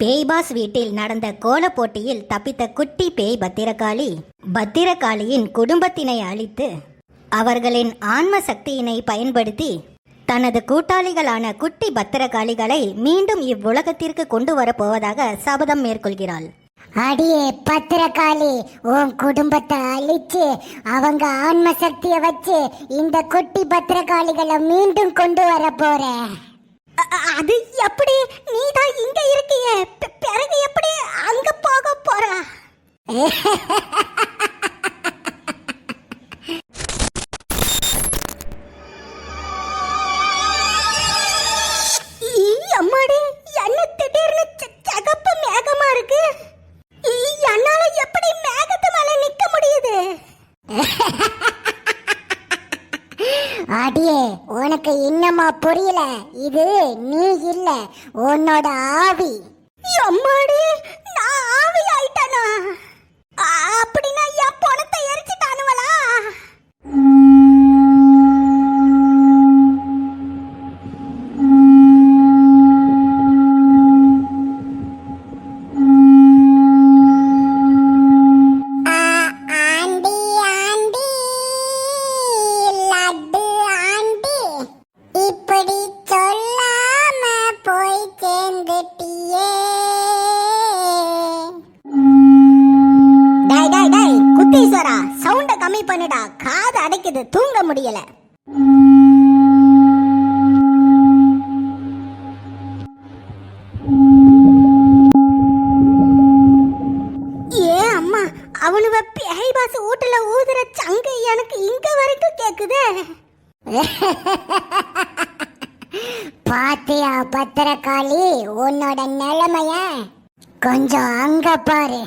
பேய்பாஸ் வீட்டில் நடந்த கோல போட்டியில் தப்பித்த குட்டி பேய் பத்திரகாளி பத்திரகாளியின் குடும்பத்தினை அழித்து அவர்களின் ஆன்ம சக்தியினை பயன்படுத்தி தனது கூட்டாளிகளான குட்டி பத்திரகாளிகளை மீண்டும் இவ்வுலகத்திற்கு கொண்டு வரப்போவதாக சபதம் மேற்கொள்கிறாள். அடியே பத்திரகாளி, உன் குடும்பத்தை அழிச்சு அவங்க ஆன்ம சக்திய வச்சு இந்த குட்டி பத்திரகாளிகளை மீண்டும் கொண்டு வர போற. அது எப்படி? நீதான் இங்க இருக்கிய, பிறகு எப்படி அங்க போக போற? அம்மாடி, என்ன திடீர்னு சகப்பு மேகமா இருக்கு? என்னால எப்படி மேகத்து மேல நிக்க முடியுது? அடியே, உனக்கு இன்னமா புரியல? இது நீ இல்ல, உன்னோட ஆவி. அம்மாடி, நான் ஆவி ஆயிட்டானா? அப்படின்னா என் பணத்தை எரிச்சுட்டானுவலா? சவுண்ட கம்மி பண்ணுடா, காது அடைக்குது, தூங்க முடியல. ஏ அம்மா, அவனுவ பேய் பாஸ் வீட்டுல ஊதுற சங்கு எனக்கு இங்க வரைக்கும் கேக்குதே. பாத்தியா பத்திரகாளி, உன்னோட நிலைமைய கொஞ்சம் அங்க பாரு.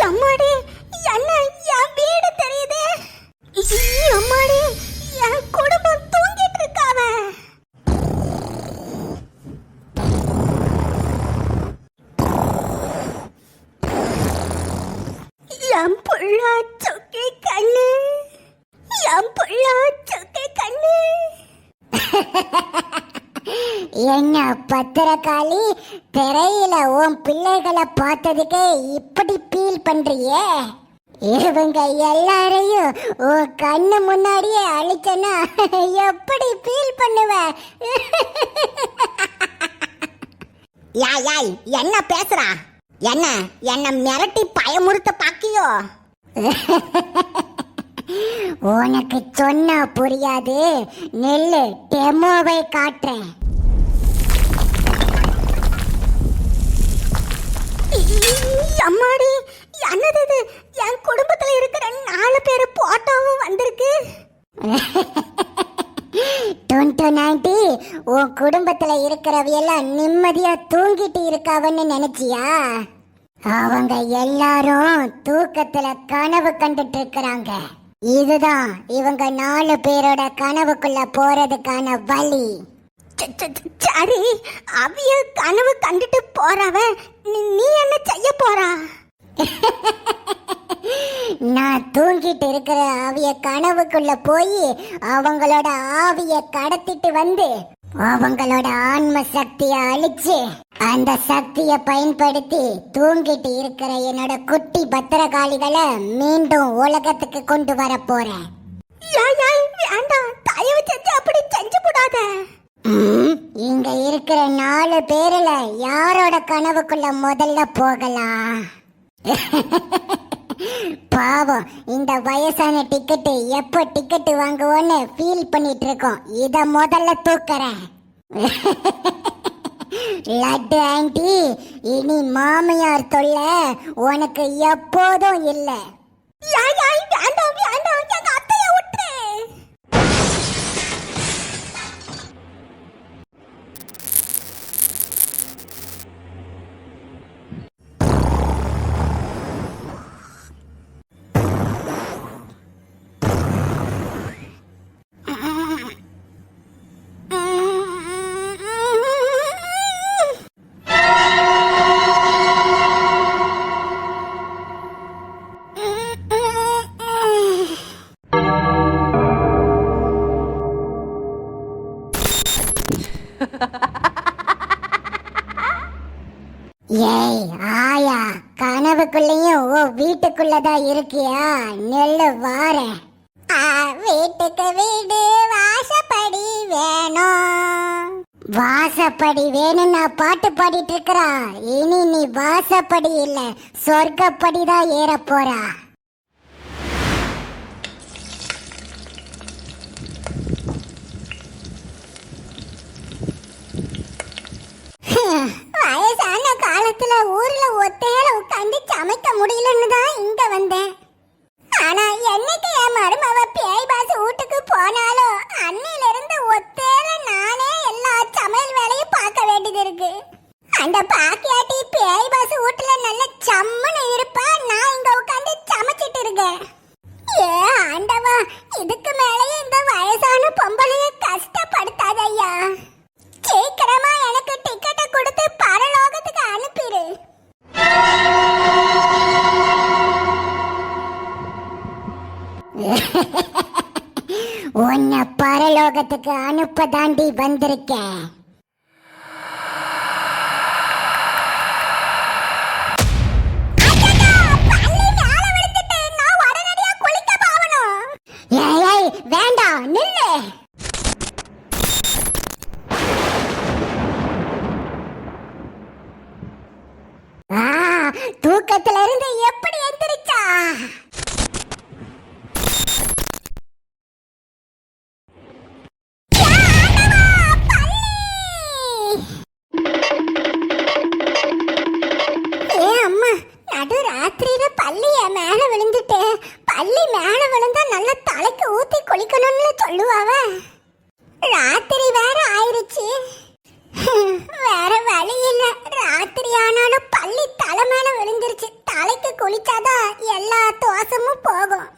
அம்மாடி, என்ன என் வீடு தெரியுது? அம்மாடி, என் குடும்பம் தூங்கிட்டு இருக்காவ. என் புள்ள சொக்கை கண்ணு, என் புள்ள சொக்கை கண்ணு. என்ன பத்திரகாளி, திரையில உன் பிள்ளைகளை பார்த்ததுக்கே இப்படி ஃபீல் பண்றியே? இவங்க எல்லாரையும் உன் கண்ணு முன்னாடியே அழிச்சனா எப்படி ஃபீல் பண்ணுவ? யாய், என்ன பேசுறா? என்ன மிரட்டி பயமுறுத்த பாக்கியோ? உனக்கு சொன்னா புரியாது, நெல்லு டெமோவை காட்டுறேன். அம்மாடி, என்னது இது? என் குடும்பத்துல இருக்கிற 4 பேரு போட்டோவும் வந்திருக்கு. உன் குடும்பத்துல இருக்கிறவையெல்லாம் நிம்மதியா தூங்கிட்டு இருக்காவன்னு நினைச்சியா? அவங்க எல்லாரும் தூக்கத்துல கனவு கண்டுட்டு இருக்கிறாங்க. இதுதான் இவங்க 4 பேரோட கனவுக்குள்ள போறதுக்கான வழி. சரி, அவிய கனவு கண்டுட்டு போறவ நீ என்ன செய்ய போறா? நான் தூங்கிட்டு இருக்கிற அவிய கனவுக்குள்ள போய் அவங்களோட ஆவிய கடத்திட்டு வந்து அவங்களோட ஆன்ம சக்திய அழிச்சு அந்த சக்திய பயன்படுத்தி தூங்கிட்டு இருக்கிற என்னோட குட்டி பத்திரகாளிகளை மீண்டும் உலகத்துக்கு கொண்டு வர போறேன். வேண்டாம், தயவு செஞ்சு அப்படி செஞ்சு போடாத. இங்க இருக்கிற 4 பேர்ல யாரோட கனவுக்குள்ள முதல்ல போகலாம்? பாவம், இந்த வயசான டிக்கெட்டு எப்போ டிக்கெட்டு வாங்குவோன்னு ஃபீல் பண்ணிட்டு இருக்கோம். இத முதல்ல தூக்குறேன். லட்டு ஆண்டி, இனி மாமியார் தொல்லை உனக்கு எப்போதும் இல்லை. வேண்டாம் வேண்டாம், எங்க அத்தைய விட்டு. ஏய் ஆயா, கனவுக்குள்ளேயும் ஓ வீட்டுக்குள்ளதான் இருக்கியா? நெல்லு வாரேன். வீட்டுக்கு வீடு வாசப்படி வேணும், வாசப்படி வேணும். நான் பாட்டு பாடிட்டு இருக்கிறா. இனி நீ வாசப்படி இல்ல, சொர்க்கப்படி தான் ஏற போறா. வயசான காலத்துல ஊர்ல ஒத்தையில உட்காந்து சமைக்க முடியலன்னு தான் இங்க வந்தேன். ஆனா என்னைக்கு என் மருமவ பேய் பாசு வீட்டுக்கு போனாலும் அன்னில இருந்து ஒத்தையில நானே எல்லா சமையல் வேலையும் பார்க்க வேண்டியது இருக்கு. அந்த பாக்கியாட்டி பேய் பாசு வீட்டுல நல்ல சம்மனு இருப்பா, நான் இங்க உட்காந்து சமைச்சிட்டு இருக்கேன். ஏ ஆண்டவா, இதுக்கு மேலேயே இந்த வயசான பொம்பளைய கஷ்டப்படுத்தாத ஐயா. சீக்கிரமா எனக்கு டிக்கெட்டை கொடுத்து பரலோகத்துக்கு அனுப்பிடு. உன்னை பரலோகத்துக்கு அனுப்பதாண்டி வந்திருக்கேன். வேண்டாம், நில்லு. தூக்கத்துல இருந்து எப்படி எந்திரிச்சா? நடு ராத்திரியில பள்ளி என் மேல விழுந்துட்டு, பள்ளி மேல விழுந்தா நல்லா தலைக்கு ஊத்தி குளிக்கணும்னு சொல்லுவாவ. ராத்திரி வேற ஆயிருச்சு, வேற வழி இல்ல. ராத்திரி ஆனாலும் பள்ளி தலை மேல விழுந்துருச்சு. தலைக்கு குளிச்சாதான் எல்லா தோசமும் போகும்.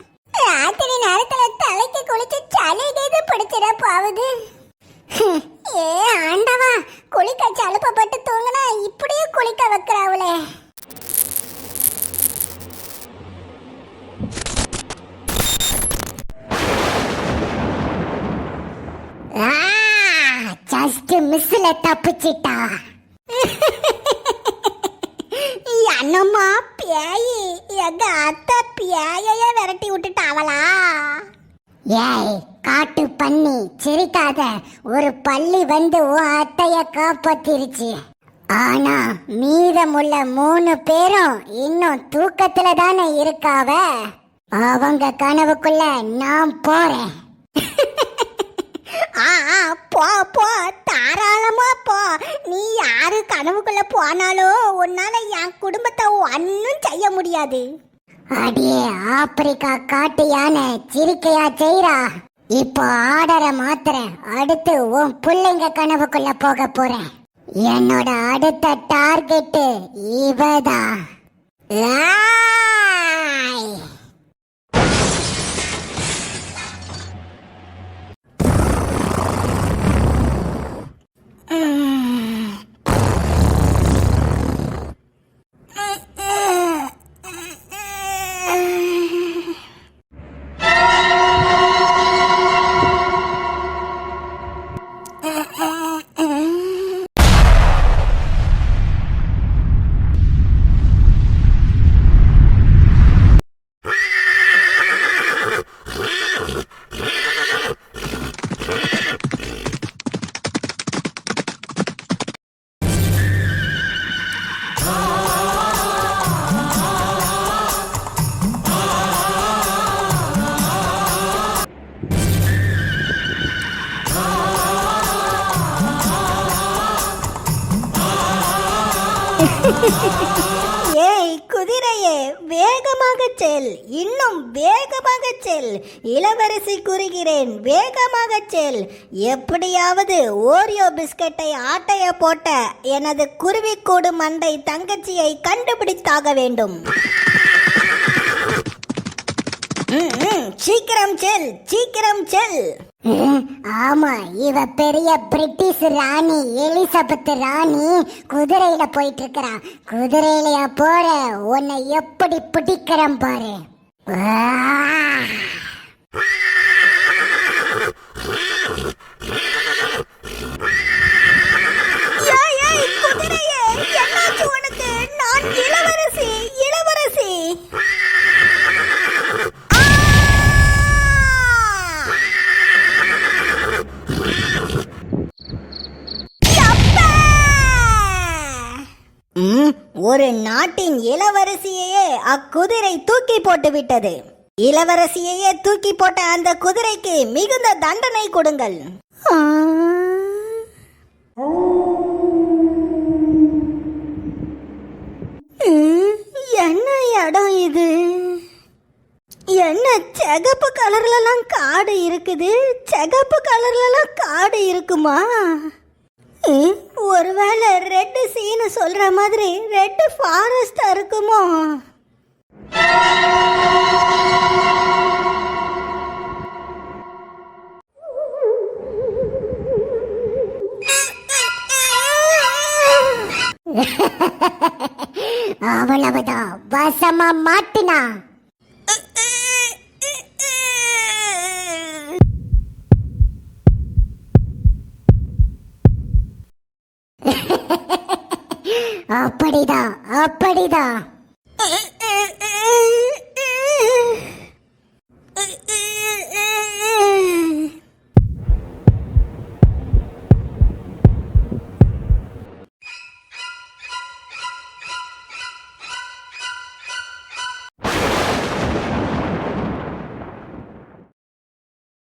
ராத்திரி நேரத்துல தலைக்கு குளிச்சு சளி கீது பிடிச்சிட போகுது. ஏ ஆண்டவா, குளிக்க சலுப்பப்பட்டு தூங்கினா இப்படியே குளிக்க வைக்கிறாவுளே. ஜஸ்ட் மிஸ்ல தப்பிச்சிட்டா. என்னம்மா பேயி, எங்க அத்தை பேயைய விரட்டி விட்டுட்டாவளா? ஏய் காட்டு பண்ணி, சிரிக்காத. ஒரு பள்ளி வந்து உன் அத்தைய காப்பாத்திருச்சு. ஆனா மீதமுள்ள 3 பேரும் இன்னும் தூக்கத்துல தானே இருக்காவ. அவங்க கனவுக்குள்ள நான் போறேன். போ போ, தாராளமா போ. நீ யாரு கனவுக்குள்ள போனாலும் உன்னால என் குடும்பத்தை ஒன்னும் செய்ய முடியாது. அடியே ஆப்பிரிக்கா காட்டு யானை சிரிக்கையா செய்றா. இப்போ ஆர்டரை மாத்துறேன். அடுத்து உன் பிள்ளைங்க கனவுக்குள்ள போக போறேன். என்னோட அடுத்த டார்கெட் இவதான். ஏய் குதிரையே, வேகமாக செல், இன்னும் வேகமாக செல். இளவரசி கூறுகிறேன், வேகமாக செல். எப்படியாவது ஓரியோ பிஸ்கட்டை ஆட்டைய போட்ட எனது குருவிக்கூடு மண்டை தங்கச்சியை கண்டுபிடித்தாக வேண்டும். சீக்கிரம் செல், சீக்கிரம் செல். ஆமா, இவ பெரிய பிரிட்டிஷ் ராணி எலிசபெத் ராணி குதிரையில போயிட்டு இருக்கா. குதிரையிலயா போற? உன்னை எப்படி பிடிக்கிறேன் பாரு. குதிரையே, என்னாச்சு உனக்கு? ஒரு நாட்டின் இளவரசியையே அக்குதிரை தூக்கி போட்டு விட்டது. இளவரசியையே தூக்கி போட்ட அந்த குதிரைக்கு மிகுந்த தண்டனை கொடுங்கள். என்ன இடம் இது? என்ன சிகப்பு கலர்லலாம் காடு இருக்குது? சிகப்பு கலர்லலாம் காடு இருக்குமா? ஒருவேளை ரெட் சீனு சொல்ற மாதிரி ரெட் ஃபாரஸ்டா இருக்குமோ? அவ்வளவுதான், வசமா மாட்டினா. அப்படிதான் அப்படிதான்.